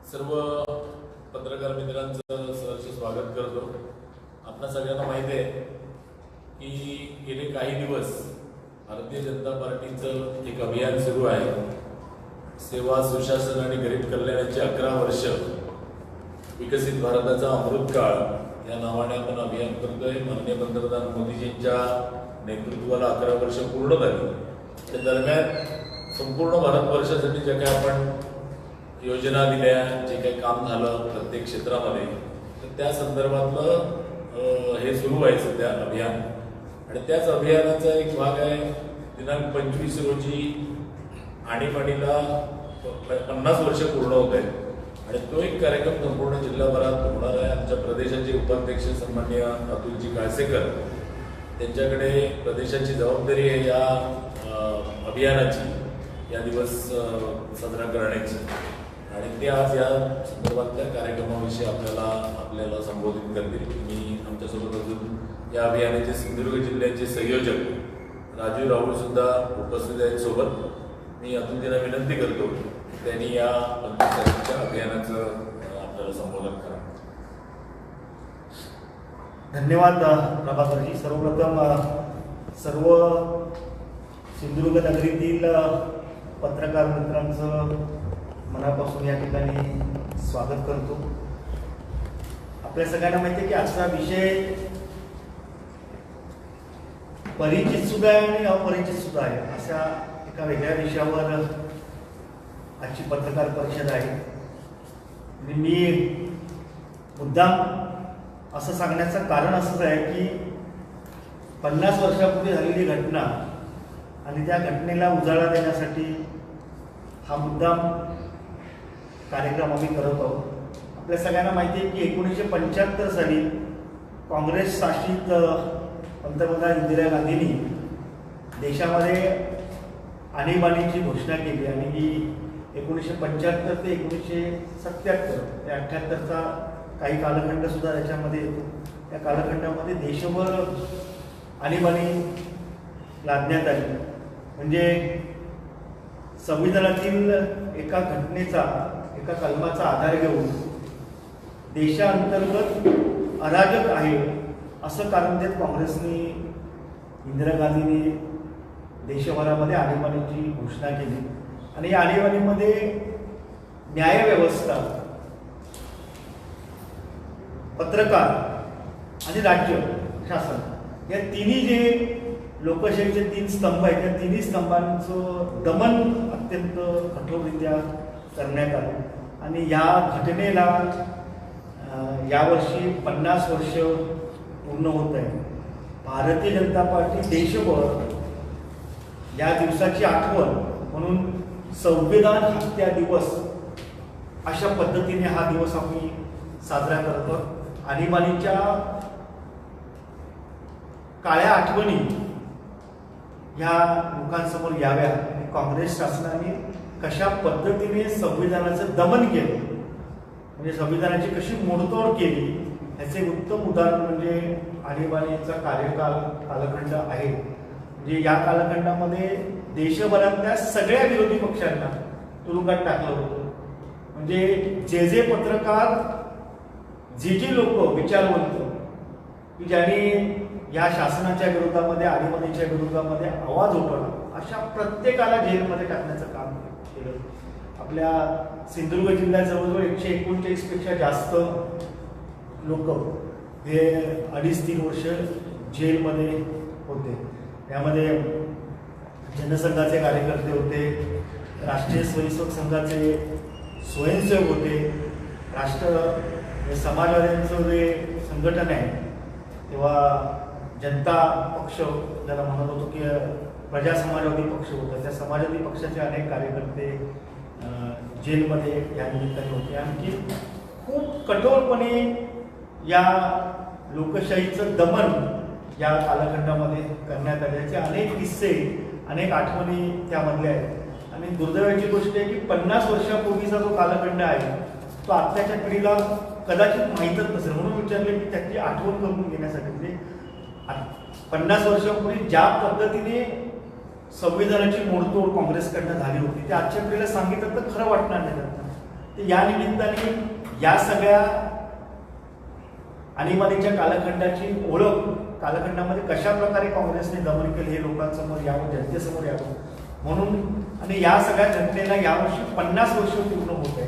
सर्व पत्रकार मित्रांचं सहर्ष स्वागत करतो। आपल्या सगळ्यांना माहिती आहे की गेले काही दिवस भारतीय जनता पार्टीचं एक अभियान सुरू आहे। सेवा, सुशासन आणि गरीब कल्याणाची 11 वर्ष विकसित भारताचा अमृतकाळ या नावाने आपण अभियान करतोय। माननीय पंतप्रधान मोदीजींच्या नेतृत्वाला 11 वर्ष पूर्ण झाली। त्या दरम्यान संपूर्ण भारतवर्षासाठी जे काही आपण योजना दिल्या, जे काही काम झालं प्रत्येक क्षेत्रामध्ये, तर त्या संदर्भातलं हे सुरू आहे सध्या अभियान। आणि त्याच अभियानाचा एक भाग आहे दिनांक 25 रोजी आणीबाणीला 50 वर्ष पूर्ण होत आहेत आणि तो एक कार्यक्रम संपूर्ण जिल्हाभरात होणार आहे। आमच्या प्रदेशाचे उपाध्यक्ष सन्माननीय अतुलजी काळसेकर त्यांच्याकडे प्रदेशाची जबाबदारी आहे या अभियानाची, या दिवस साजरा करण्याची। आणि ते आज या संदर्भातल्या कार्यक्रमाविषयी आपल्याला संबोधित करतील। मी आमच्यासोबत अजून या अभियानाचे सिंधुदुर्ग जिल्ह्याचे संयोजक राजू राहुल सुद्धा उपस्थित आहेत सोबत। मी अतुलजींना विनंती करतो की त्यांनी या 25 तारखेच्या अभियानाचं आपल्याला संबोधन करा। धन्यवाद प्रभाकरजी। सर्वप्रथम सर्व सिंधुदुर्ग नगरीतील पत्रकार मित्रांचं मनापासून या ठिकाणी स्वागत करतो। आपल्या सगळ्यांना माहिती आहे की आजचा विषय परिचित सुद्धा आहे आणि अपरिचित सुद्धा आहे, अशा एका वेगळ्या विषयावर आजची पत्रकार परिषद आहे। आणि मी मुद्दाम असं सांगण्याचं कारण असंच आहे की 50 वर्षापूर्वी झालेली घटना आणि त्या घटनेला उजाळा देण्यासाठी हा मुद्दाम कार्यक्रम आम्ही करत आहोत। आपल्या सगळ्यांना माहिती आहे की 1975 साली काँग्रेस शासित पंतप्रधान इंदिरा गांधींनी देशामध्ये आणीबाणीची घोषणा केली आणि ही 1975 ते 1977 ते 78चा काही कालखंड सुद्धा त्याच्यामध्ये येतो। त्या कालखंडामध्ये देशभर आणीबाणी लादण्यात आली। म्हणजे संविधानातील एका घटनेचा, एका कलमाचा आधार घेऊन देशांतर्गत अराजक आहे असं कारण देत काँग्रेसने, इंदिरा गांधींनी देशभरामध्ये आणीबाणीची घोषणा केली। आणि या आणीबाणीमध्ये न्यायव्यवस्था, पत्रकार आणि राज्य शासन या तिन्ही जे लोकशाहीचे 3 स्तंभ आहेत, त्या तिन्ही स्तंभांचं दमन अत्यंत कठोररित्या करण्यात आलं। आणि या घटनेला यावर्षी 50 वर्ष पूर्ण होत आहे। भारतीय जनता पार्टी देशभर या दिवसाची आठवण म्हणून संविधान हत्या दिवस अशा पद्धतीने हा दिवस आम्ही साजरा करतो। आणीबाणीच्या काळ्या आठवणी ह्या लोकांसमोर याव्या आणि काँग्रेस शासनाने कशा पद्धतीने संविधानाचं दमन केलं, म्हणजे संविधानाची कशी मोडतोड केली, ह्याचे उत्तम उदाहरण म्हणजे आणीबाणीचा कालखंड आहे। म्हणजे या कालखंडामध्ये देशभरातल्या सगळ्या विरोधी पक्षांना तुरुंगात टाकलं होतं। म्हणजे जे पत्रकार, जे लोक विचारवंत की ज्यांनी या शासनाच्या विरोधामध्ये, आणीबाणीच्या विरोधामध्ये आवाज उठवला, अशा प्रत्येकाला जेलमध्ये टाकण्याचं काम केलं। आपल्या सिंधुदुर्ग जिल्ह्यात जवळजवळ 139 पेक्षा जास्त लोक हे 2.5-3 वर्ष जेलमध्ये होते। त्यामध्ये जनसंघाचे कार्यकर्ते होते, राष्ट्रीय स्वयंसेवक संघाचे स्वयंसेवक होते, समाजवाद्यांचं जे संघटन आहे तेव्हा जनता पक्ष ज्याला म्हणत होतो की प्रजा समाजवादी पक्ष होता, त्या समाजवादी पक्षाचे अनेक कार्यकर्ते जेलमध्ये या निमित्ताने होते। आणखी खूप कठोरपणे या लोकशाहीचं दमन या कालखंडामध्ये करण्यात आल्याचे अनेक किस्से, अनेक आठवणी त्यामधल्या आहेत। आणि दुर्दैवाची गोष्ट आहे की 50 वर्षापूर्वीचा जो कालखंड आहे तो आत्ताच्या पिढीला कदाचित माहीतच नसेल। म्हणून विचारले की त्याची आठवण करून घेण्यासाठी, म्हणजे 50 वर्षापूर्वी ज्या पद्धतीने संविधानाची मोडतोड काँग्रेसकडनं झाली होती ते आजच्या पिढीला सांगितलं तर खरं वाटणार नाही त्यांना। तर या निमित्ताने या सगळ्या आणीबाणीच्या कालखंडाची ओळख, कालखंडामध्ये कशा प्रकारे काँग्रेसने दमन केले हे लोकांसमोर यावं, जनतेसमोर यावं म्हणून, आणि या सगळ्या घटनेला यावर्षी 50 वर्ष पूर्ण होत आहे.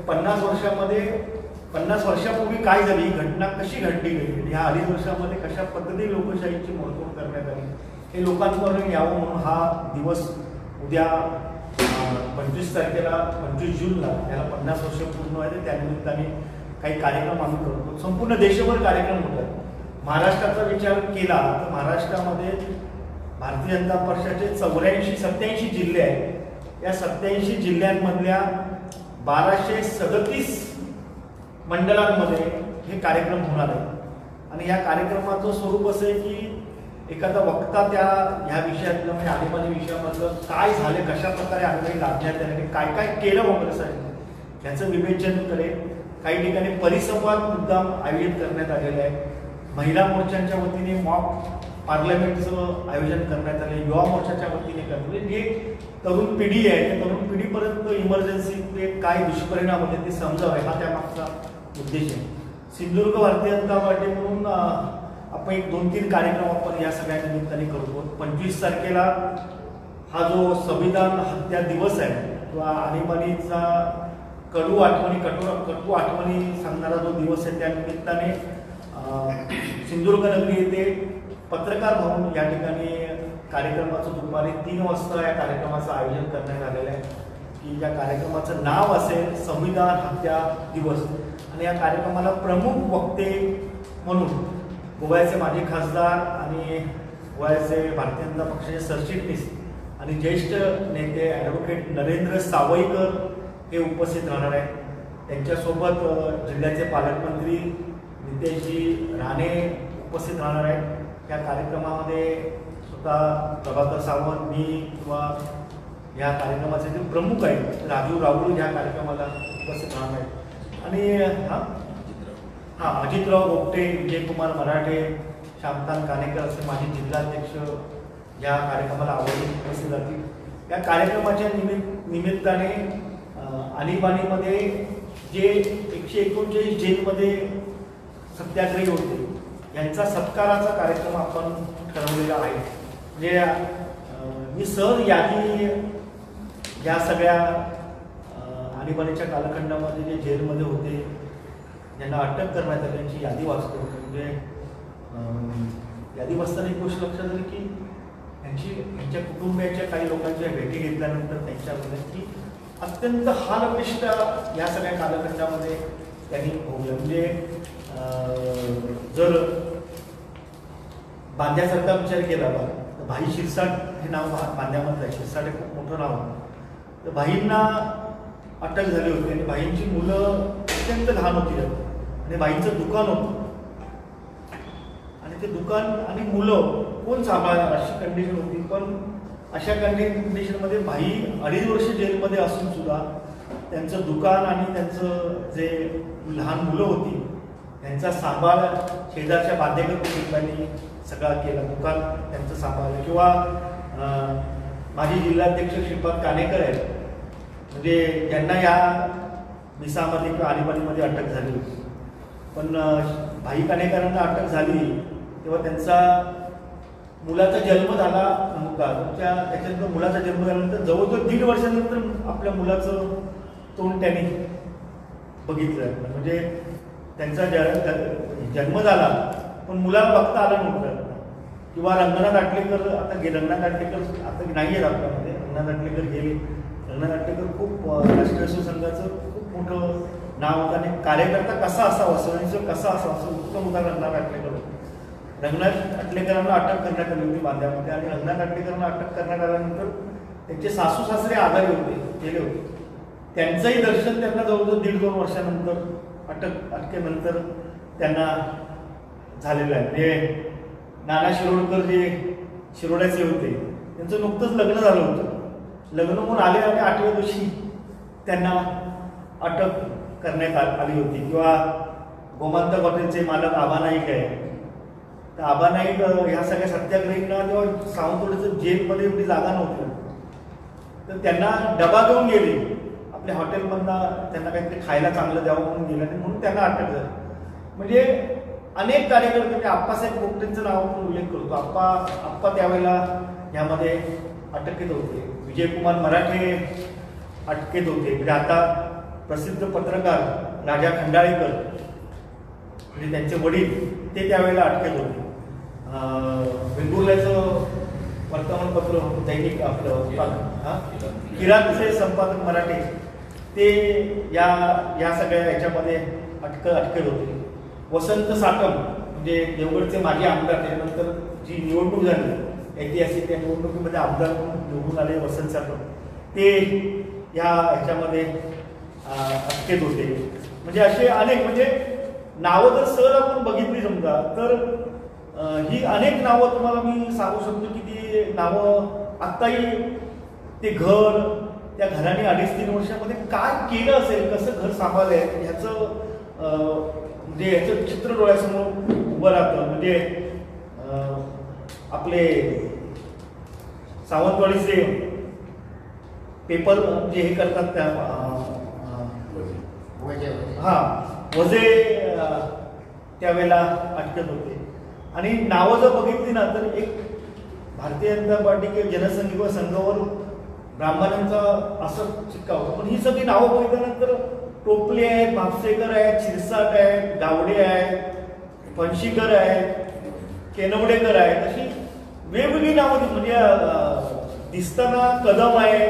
50 वर्षामध्ये 50 वर्षापूर्वी काय झाली, ही घटना कशी घडली गेली, ह्या 2.5 वर्षामध्ये कशा पद्धतीने लोकशाहीची मोडतोड करण्यात आली हे लोकांपर्यंत यावं म्हणून हा दिवस उद्या 25 तारखेला 25 जूनला याला 50 वर्ष पूर्ण आहे. त्यानिमित्ताने काही कार्यक्रम आम्ही करतो. संपूर्ण देशभर कार्यक्रम होतात. महाराष्ट्राचा विचार केला तर महाराष्ट्रामध्ये भारतीय जनता पक्षाचे 87 जिल्हे आहेत. या 87 जिल्ह्यांमधल्या 1237 मंडळांमध्ये हे कार्यक्रम होणार आहे. आणि या कार्यक्रमाचं स्वरूप असं आहे की एखादा वक्ता ह्या विषयातलं म्हणजे आणीबाणी विषयामधलं काय झाले, कशा प्रकारे आणीबाणी लादण्यात आले, काय काय केलं काँग्रेसाने याचं विवेचन करेल. काही ठिकाणी परिसंवाद मुद्दाम आयोजित करण्यात आलेला आहे. महिला मोर्चांच्या वतीने मॉक पार्लमेंटचं आयोजन करण्यात आले, युवा मोर्चाच्या वतीने करण्यात आले. जे तरुण पिढी आहे त्या तरुण पिढीपर्यंत इमर्जन्सीचे काय दुष्परिणाम होते ते समजावे हा त्यामागचा उद्देश आहे. सिंधुदुर्ग भारतीय जनता पार्टी म्हणून आपण एक 2-3 कार्यक्रम आपण या सगळ्या निमित्ताने करतो. 25 तारखेला हा जो संविधान हत्या दिवस आहे किंवा आणीबाणीचा कटू आठवणी सांगणारा जो दिवस आहे त्या निमित्ताने सिंधुदुर्ग नगरी येथे पत्रकार भवन या ठिकाणी कार्यक्रमाचं दुपारी 3 वाजता या कार्यक्रमाचं आयोजन करण्यात आलेलं आहे. की या कार्यक्रमाचं नाव असेल संविधान हत्या दिवस. आणि या कार्यक्रमाला प्रमुख वक्ते म्हणून गोव्याचे माजी खासदार आणि गोव्याचे भारतीय जनता पक्षाचे सरचिटणीस आणि ज्येष्ठ नेते ॲडव्होकेट नरेंद्र सावईकर हे उपस्थित राहणार आहेत. त्यांच्यासोबत जिल्ह्याचे पालकमंत्री नितेशजी राणे उपस्थित राहणार आहेत. या कार्यक्रमामध्ये स्वतः प्रभाकर सावंत, मी किंवा या कार्यक्रमाचे जे प्रमुख आहेत राजू राऊळ या कार्यक्रमाला उपस्थित राहणार आहेत. आणि अजितराव गोपटे, विजयकुमार मराठे, शामकांत कानेकर असे माजी जिल्हाध्यक्ष या कार्यक्रमाला आवर्जून उपस्थित राहतील. या कार्यक्रमाच्या निमित्ताने आणीबाणीमध्ये जे 139 जेलमध्ये सत्याग्रही होते यांचा सत्काराचा कार्यक्रम आपण ठरवलेला आहे. म्हणजे मी सहज यादी या सगळ्या आणीबाणीच्या कालखंडामध्ये जे जेलमध्ये होते ज्यांना अटक करण्यात आली त्यांची यादी वाचतो. म्हणजे यादी वाचताना एक गोष्ट लक्षात आली की यांच्या कुटुंबियाच्या काही लोकांच्या भेटी घेतल्यानंतर त्यांच्यामध्ये की अत्यंत हालअपेष्ट या सगळ्या कालखंडामध्ये त्यांनी भोगलं. म्हणजे जर बांद्यासारखा विचार केला तर भाई शिरसाट हे नाव बांद्यामधलं आहे. शिरसाट हे खूप मोठं नाव आहे. तर भाईंना अटक झाली होती आणि भाईंची मुलं अत्यंत लहान होती आणि भाईंचं दुकान होतं आणि ते दुकान आणि मुलं कोण सांभाळणार अशी कंडिशन होती. पण अशा कंडिशनमध्ये भाई 2.5 वर्ष जेलमध्ये असून सुद्धा त्यांचं दुकान आणि त्यांचं जे लहान मुलं होती त्यांचा सांभाळ शेजारच्या बांदेकर कुटुंबांनी सगळा केला. दुकान त्यांचं सांभाळलं. किंवा माजी जिल्हाध्यक्ष श्रीपाद कानेकर आहेत म्हणजे ज्यांना या मिसामध्ये किंवा आणीबाणीमध्ये अटक झाली होती. पण भाई कानेकरांना अटक झाली तेव्हा त्यांचा मुलाचा जन्म झाला नव्हता. त्याच्यानंतर मुलाचा जन्म झाल्यानंतर जवळजवळ 1.5 वर्षानंतर आपल्या मुलाचं तोंड त्यांनी बघितलं. म्हणजे त्यांचा जन्म झाला पण मुलाला बघता आला नव्हतं. किंवा रंगनाथ आटलेकर रंगनाथ आटलेकर आता नाही आहेत आपल्यामध्ये. रंगनाथ आटलेकर गेले. रंगनाथ आटलेकर खूप राष्ट्रीय संघाचं खूप मोठं नाव होतं आणि कार्यकर्ता कसा असावा, स्वयंसेवक कसा असावा असं उत्तम उदाहरण रंगनाथ आटलेकर होतं. रंगनाथ आटलेकरांना अटक करण्यात आली होती बांद्यामध्ये आणि रंगनाथ आटलेकरांना अटक करण्यात आल्यानंतर त्यांचे सासू सासरे आजारी होते, गेले होते. त्यांचंही दर्शन त्यांना जवळजवळ 1.5-2 वर्षानंतर अटकेनंतर त्यांना झालेलं आहे. म्हणजे नाना शिरोडकर जे शिरोड्याचे होते त्यांचं नुकतंच लग्न झालं होतं. लग्न होऊन आले आणि 8व्या दिवशी त्यांना अटक करण्यात आली होती. किंवा गोमांतक हॉटेलचे मालक आबा नाईक आहे. तर आबा नाईक ह्या सगळ्या सत्याग्रहींना तेव्हा सावंतवाडीचं जेलमध्ये एवढी जागा नव्हती तर त्यांना डबा घेऊन गेले. आपल्या हॉटेलमधनं त्यांना काहीतरी खायला चांगलं द्यावं म्हणून गेलं नाही, म्हणून त्यांना अटक झाली. म्हणजे अनेक कार्यकर्ते, म्हणजे आप्पासाहेब पोपटेंचं नाव आपण उल्लेख करतो. आप्पा त्यावेळेला यामध्ये अटकेत होते. विजयकुमार मराठे अटकेत होते. म्हणजे आता प्रसिद्ध पत्रकार राजा खंडाळेकर, म्हणजे त्यांचे वडील, ते त्यावेळेला अटकेत होते. वेंगुर्ल्याचं वर्तमानपत्र दैनिक आपलं किरातचे संपादक मराठे, ते या सगळ्या याच्यामध्ये अटकेत होते. वसंत साकम, म्हणजे देवगडचे माजी आमदार, त्यानंतर जी निवडणूक झाली ऐतिहासिक, त्या निवडणुकीमध्ये आमदार म्हणून निवडून आले वसंत साकम, ते ह्याच्यामध्ये अटकेत होते. म्हणजे असे अनेक, म्हणजे नावं जर सहज आपण बघितली समजा तर ही अनेक नावं तुम्हाला मी सांगू शकतो की ती नावं आत्ताही ते घर, त्या घराने 2.5-3 वर्षामध्ये काय केलं असेल, कसं घर सांभाळलंय ह्याचं म्हणजे ह्याचं चित्र डोळ्यासमोर उभं राहतं. म्हणजे आपले सावंतवाडीचे पेपर जे हे करतात त्या वजे त्यावेळेला अटकत होते. आणि नावं जर बघितली ना तर एक भारतीय जनता पार्टी किंवा जनसंघ किंवा संघावर ब्राह्मणांचा असं शिक्का होता. पण ही सगळी नावं बघितल्यानंतर टोपले आहेत, म्हापसेकर आहेत, शिरसाट आहेत, गावडे आहेत, फणशीकर आहेत, केनवडेकर आहेत, अशी वेगवेगळी नावं. म्हणजे दिसताना कदम आहे,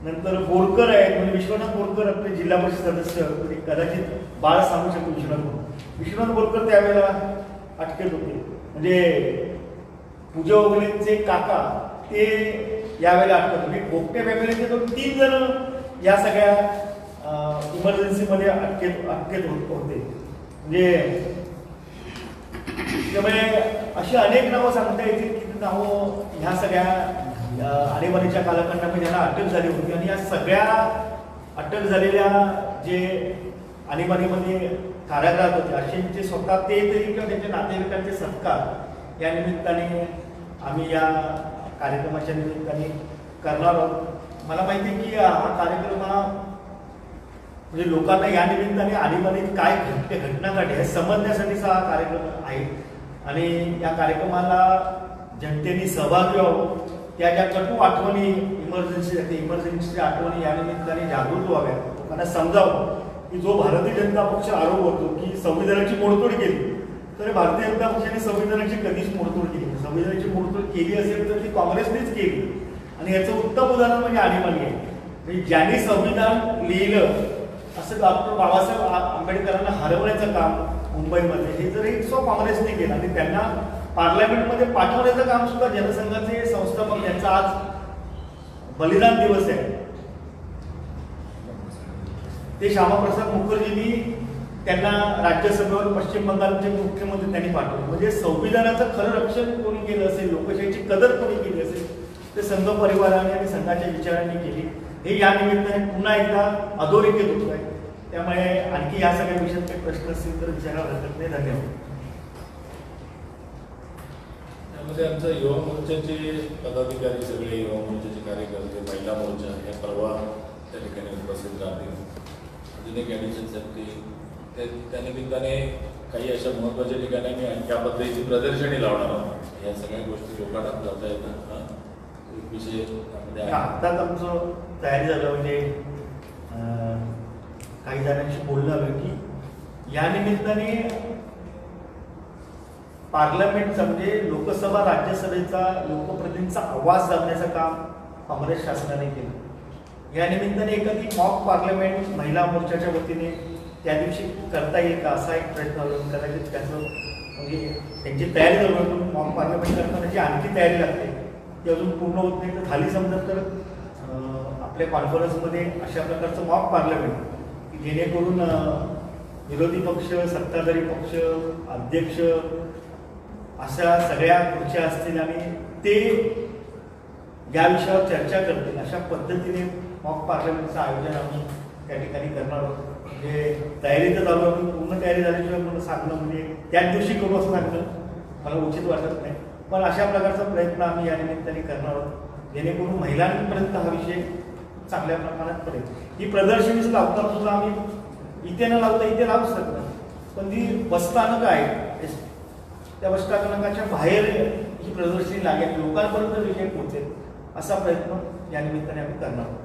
नंतर बोरकर आहेत, म्हणजे विश्वनाथ बोरकर आपले जिल्हा परिषद सदस्य, कदाचित बाळ सांगू शकतो. विश्वनाथ बोरकर त्यावेळेला अटकेत होते. म्हणजे पूजा वगैरेचे काका ते यावेळेला अटकेत होते. बोगटे फॅमिलीचे तर 3 जण या सगळ्या इमर्जन्सीमध्ये अटकेत होते. म्हणजे त्यामुळे अशी अनेक नावं सांगता येतील की नावं ह्या सगळ्या आणीबाणीच्या कालखंडामध्ये ज्यांना अटक झाली होती. आणि या सगळ्या अटक झालेल्या जे आणीबाणीमध्ये कारागृहात होते असेंचे स्वतः ते तरी किंवा त्यांच्या नातेवाईकांचे सत्कार या निमित्ताने आम्ही या कार्यक्रमाच्या निमित्ताने करणार आहोत. मला माहिती आहे की हा कार्यक्रम म्हणजे लोकांना या निमित्ताने आणीबाणीत काय घटना घडली हे समजण्यासाठीचा हा कार्यक्रम आहे. आणि या कार्यक्रमाला जनतेने सहभागी व्हावं, त्या ज्या कटू आठवणी इमर्जन्सीच्या आठवणी या निमित्ताने जागृत व्हाव्या, लोकांना समजावं की जो भारतीय जनता पक्ष आरोप होतो की संविधानाची मोडतोड केली, तर भारतीय जनता पक्षाने संविधानाची कधीच मोडतोड केली. संविधानाची मोडतोड केली असेल तर ती काँग्रेसनेच केली. आणि याचं उत्तम उदाहरण म्हणजे आणीबाणी आहे. म्हणजे ज्यांनी संविधान लिहिलं असं डॉक्टर बाबासाहेब आंबेडकरांना हरवण्याचं काम मुंबईमध्ये, हे जर काँग्रेसने केलं आणि त्यांना पार्लमेंटमध्ये पाठवण्याचं काम सुद्धा जनसंघाचे संस्थापक, त्यांचा आज बलिदान दिवस आहे, ते श्यामाप्रसाद मुखर्जींनी त्यांना राज्यसभेवर पश्चिम बंगालचे मुख्यमंत्री त्यांनी पाठवले. म्हणजे संविधानाचं खरं रक्षण कोणी केलं असेल, लोकशाहीची कदर कोणी केली असेल, ते संघ परिवाराने आणि संघाच्या विचारांनी केली. हे या निमित्ताने पुन्हा एकदा अधोरेखित होत आहे. त्यामुळे आणखी या सगळ्या विषयात काही प्रश्न असतील तर विचारायला हरकत नाही. धन्यवाद. त्यामध्ये आमचा युवा मोर्चाचे पदाधिकारी, सगळे युवा मोर्चाचे कार्यकर्ते, महिला मोर्चा या परवा त्या ठिकाणी उपस्थित राहतील. अजून एक ॲडिशनसाठी त्या निमित्ताने काही अशा महत्त्वाच्या ठिकाणी मी या पद्धतीची प्रदर्शनी लावणार आहोत. या सगळ्या गोष्टी लोकांना जाता येतात. विषय आत्ताच आमचं तयारी झालं. म्हणजे काही जणांशी बोलणं हवं की या निमित्ताने पार्लमेंटचा म्हणजे लोकसभा राज्यसभेचा लोकप्रतिनिधींचा आवाज दाबण्याचं काम काँग्रेस शासनाने केलं. या निमित्ताने एखादी मॉक पार्लमेंट महिला मोर्चाच्या वतीने त्या दिवशी करता येईल का असा एक प्रयत्न होईल. कदाचित त्याचं म्हणजे त्यांची तयारी झाली पण मॉक पार्लमेंट करतानाची आणखी तयारी लागते, ती अजून पूर्ण होत नाही. तर झाली समजत तर आपल्या कॉन्फरन्समध्ये अशा प्रकारचं मॉक पार्लमेंट की जेणेकरून विरोधी पक्ष, सत्ताधारी पक्ष, अध्यक्ष अशा सगळ्या खुर्च्या असतील आणि ते या विषयावर चर्चा करतील अशा पद्धतीने मॉक पार्लमेंटचं आयोजन आम्ही त्या ठिकाणी करणार आहोत. म्हणजे तयारी तर चालू आहे, पूर्ण तयारी झाल्याशिवाय मला सांगणं म्हणजे त्याच दिवशी करू असं सांगणं मला उचित वाटत नाही. पण अशा प्रकारचा प्रयत्न आम्ही या निमित्ताने करणार आहोत जेणेकरून महिलांपर्यंत हा विषय चांगल्या प्रमाणात पडेल. ही प्रदर्शनीच लावता सुद्धा आम्ही इथे न लावता इथे लावू शकतो, पण ती बसस्थानक आहे त्या बसस्थानकाच्या बाहेर ही प्रदर्शनी लागेल, लोकांपर्यंत विषय पोहोचेल असा प्रयत्न या निमित्ताने आम्ही करणार आहोत.